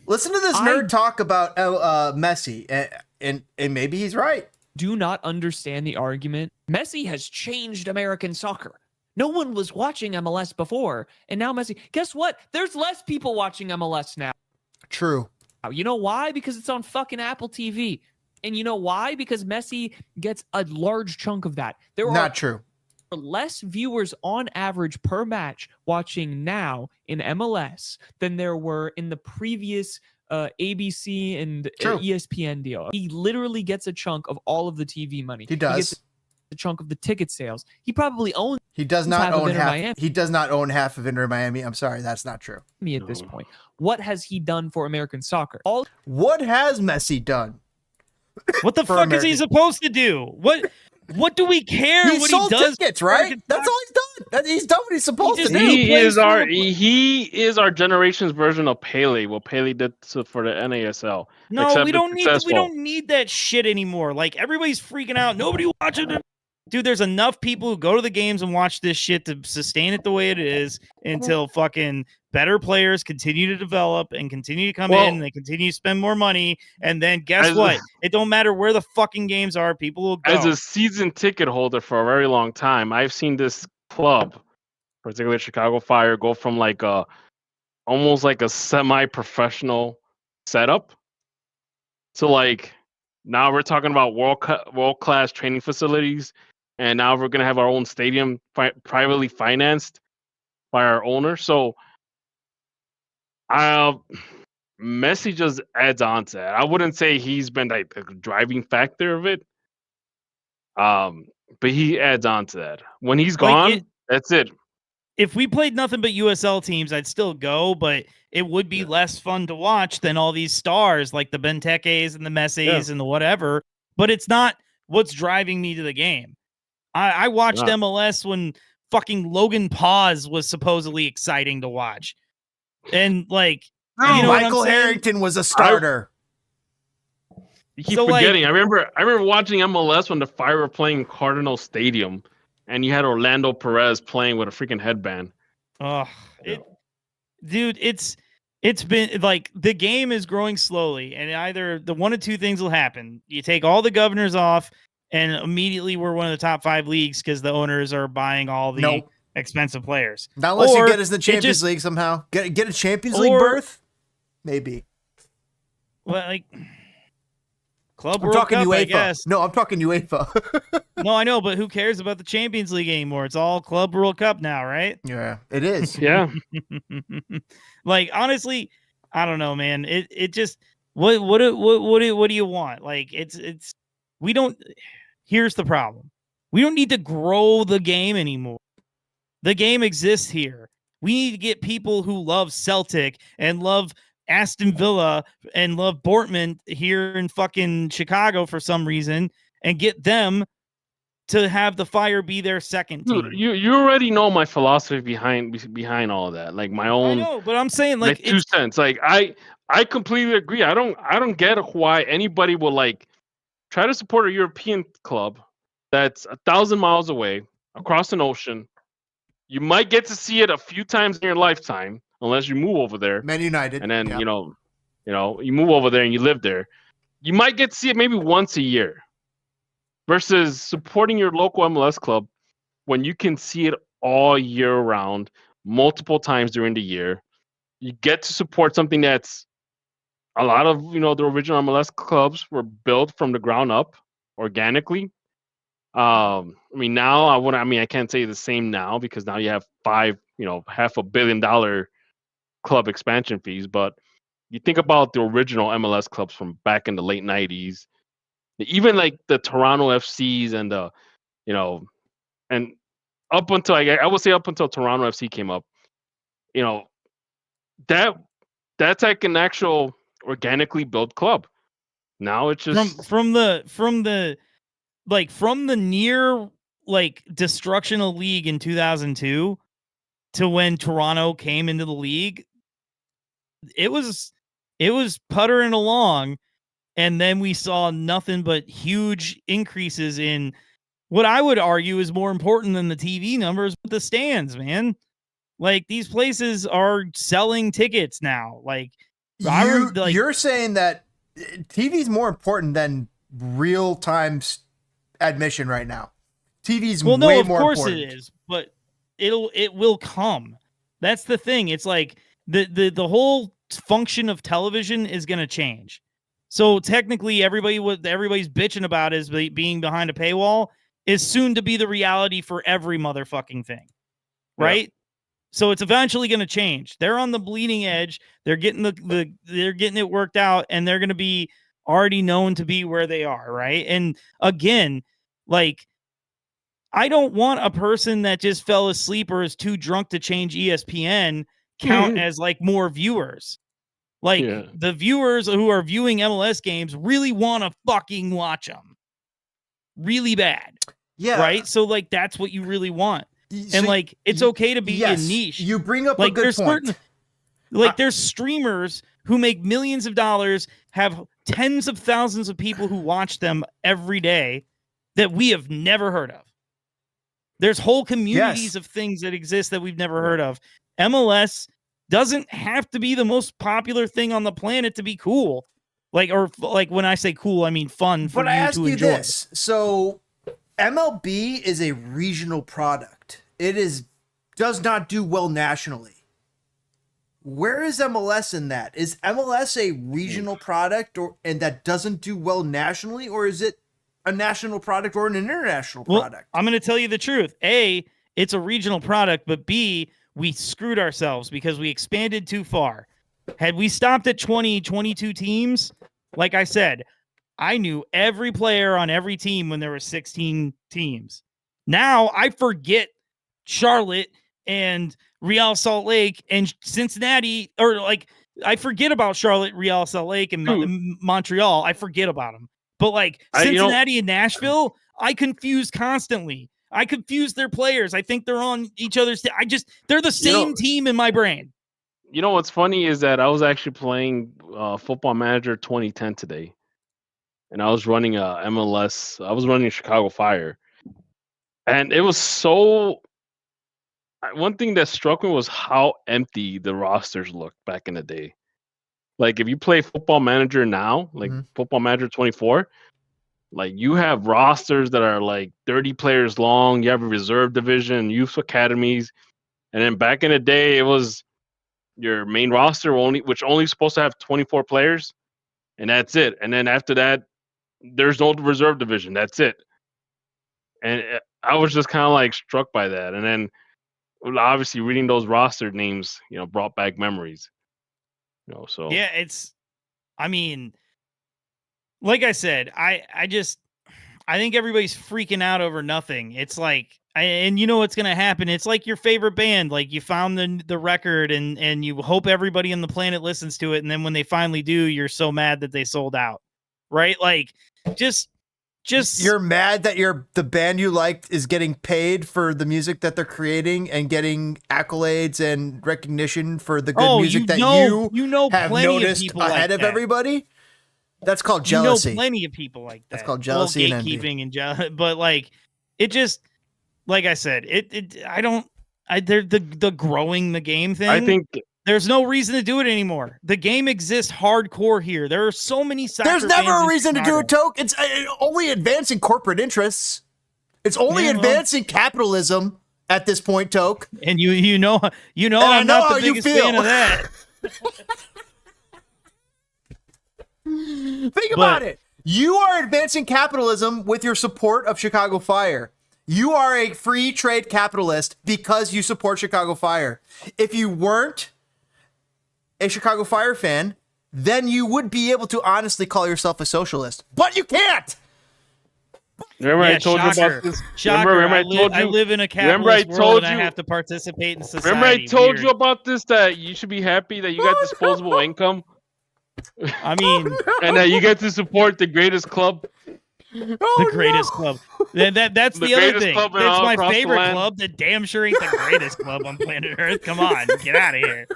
Listen to this nerd talk about Messi, and maybe he's right. Do not understand the argument. Messi has changed American soccer. No one was watching MLS before, and now Messi. Guess what? There's less people watching MLS now. True. You know why? Because it's on fucking Apple TV. And you know why? Because Messi gets a large chunk of that. There are not true. Less viewers on average per match watching now in MLS than there were in the previous ABC and ESPN deal. He literally gets a chunk of all of the TV money. He does. He gets a chunk of the ticket sales. He probably owns. He does not own half. He does not own half of Inter Miami. I'm sorry, that's not true. Me at this point. What has he done for American soccer? What has Messi done? What the fuck is he supposed to do? What do we care he what sold he does? Tickets, right? That's all he's done. He's done what he's supposed to do. He is our generation's version of Pele. What Pele did for the NASL. No, we don't need that shit anymore. Like everybody's freaking out. Nobody watching it. Dude, there's enough people who go to the games and watch this shit to sustain it the way it is until fucking better players continue to develop and continue to come in and they continue to spend more money. And then guess what? It don't matter where the fucking games are. People will go. As a season ticket holder for a very long time, I've seen this club, particularly Chicago Fire, go from like almost like a semi-professional setup to like now we're talking about world-class training facilities. And now we're going to have our own stadium privately financed by our owner. So Messi just adds on to that. I wouldn't say he's been like the driving factor of it. But he adds on to that. When he's gone, that's it. If we played nothing but USL teams, I'd still go, but it would be less fun to watch than all these stars like the Benteke's and the Messis and the whatever. But it's not what's driving me to the game. I watched MLS when fucking Logan Paws was supposedly exciting to watch. And like, Michael Harrington was a starter. You keep forgetting. I remember watching MLS when the Fire were playing Cardinal Stadium and you had Orlando Perez playing with a freaking headband. Dude, it's been like the game is growing slowly, and either the one of two things will happen. You take all the governors off, and immediately we're one of the top 5 leagues because the owners are buying all the expensive players. Not unless you get us in the Champions League somehow. Get a Champions League berth? Maybe. Well, like Club I'm World talking Cup, UEFA. I guess. No, I'm talking UEFA. No, I know, but who cares about the Champions League anymore? It's all Club World Cup now, right? Yeah, it is. Yeah. Like honestly, I don't know, man. It just what do you want? Like it's we don't. Here's the problem. We don't need to grow the game anymore. The game exists here. We need to get people who love Celtic and love Aston Villa and love Bortman here in fucking Chicago for some reason and get them to have the Fire be their second team. Dude, you already know my philosophy behind all of that. Like my own. I know, but I'm saying like 2 cents. Like I completely agree. I don't get why anybody will like try to support a European club that's 1,000 miles away across an ocean. You might get to see it a few times in your lifetime, unless you move over there. Man United, and then you move over there and you live there. You might get to see it maybe once a year, versus supporting your local MLS club when you can see it all year round, multiple times during the year. You get to support something that's a lot of the original MLS clubs were built from the ground up organically. I mean, now I can't say the same now because now you have $500 million club expansion fees. But you think about the original MLS clubs from back in the late 90s, even like the Toronto FCs and and up until I would say up until Toronto FC came up, that's like an actual organically built club. Now it's just from the near like destruction of the league in 2002 to when Toronto came into the league. It was puttering along, and then we saw nothing but huge increases in what I would argue is more important than the TV numbers, but the stands, man. Like these places are selling tickets now. Like You're saying that TV is more important than real time admission right now. TV's way more important. Well, no, of course it is, but it will come. That's the thing. It's like the whole function of television is going to change. So technically, what everybody's bitching about is being behind a paywall is soon to be the reality for every motherfucking thing, right? Yeah. So it's eventually going to change. They're on the bleeding edge. They're getting they're getting it worked out, and they're going to be already known to be where they are, right? And again, like, I don't want a person that just fell asleep or is too drunk to change ESPN count as like more viewers. Like the viewers who are viewing MLS games really want to fucking watch them really bad. Yeah. Right. So like, that's what you really want. And like, it's okay to be a niche. You bring up like, a good point. There's streamers who make millions of dollars, have tens of thousands of people who watch them every day that we have never heard of. There's whole communities of things that exist that we've never heard of. MLS doesn't have to be the most popular thing on the planet to be cool. Like when I say cool, I mean fun for you to enjoy. But I ask you this. So MLB is a regional product. It does not do well nationally. Where is MLS in that? Is MLS a regional product and that doesn't do well nationally, or is it a national product or an international product? I'm going to tell you the truth. A, it's a regional product, but B, we screwed ourselves because we expanded too far. Had we stopped at 22 teams, like I said, I knew every player on every team when there were 16 teams. Now I forget Charlotte and Real Salt Lake and Cincinnati, or like I forget about Charlotte, Real Salt Lake, and Montreal. I forget about them. But like Cincinnati and Nashville, I confuse constantly. I confuse their players. I think they're on each other's. They're the same team in my brain. You know what's funny is that I was actually playing Football Manager 2010 today, and I was running MLS. I was running Chicago Fire, and it was so. One thing that struck me was how empty the rosters looked back in the day. Like if you play Football Manager now, like Football Manager 24, like you have rosters that are like 30 players long. You have a reserve division, youth academies, and then back in the day, it was your main roster which only supposed to have 24 players, and that's it. And then after that, there's no reserve division. That's it. And I was just kind of like struck by that. And then obviously reading those roster names, brought back memories. So yeah, I mean, like I said, I think everybody's freaking out over nothing. It's like, and you know what's going to happen. It's like your favorite band. Like you found the record and you hope everybody on the planet listens to it. And then when they finally do, you're so mad that they sold out. Right. Like just you're mad that the band you liked is getting paid for the music that they're creating and getting accolades and recognition for the good music that you have noticed ahead of everybody. That's called jealousy. You know plenty of people like that. That's called jealousy and gatekeeping and but like it just, like I said, they're the growing the game thing. I think there's no reason to do it anymore. The game exists hardcore here. There are so many soccer There's never a reason to do it, Toke. It's only advancing corporate interests. It's only advancing capitalism at this point, Toke. And you know I'm not the biggest fan of that. Think about it. You are advancing capitalism with your support of Chicago Fire. You are a free trade capitalist because you support Chicago Fire. If you weren't a Chicago Fire fan, then you would be able to honestly call yourself a socialist. But you can't! Remember I told you about this? Remember I live in a capitalist world and I have to participate in society. Remember I told you about this, that you should be happy that you got disposable income? I mean... and that you get to support the greatest club? The greatest club. That's the other thing. That's my favorite club. The damn sure ain't the greatest club on planet Earth. Come on, get out of here.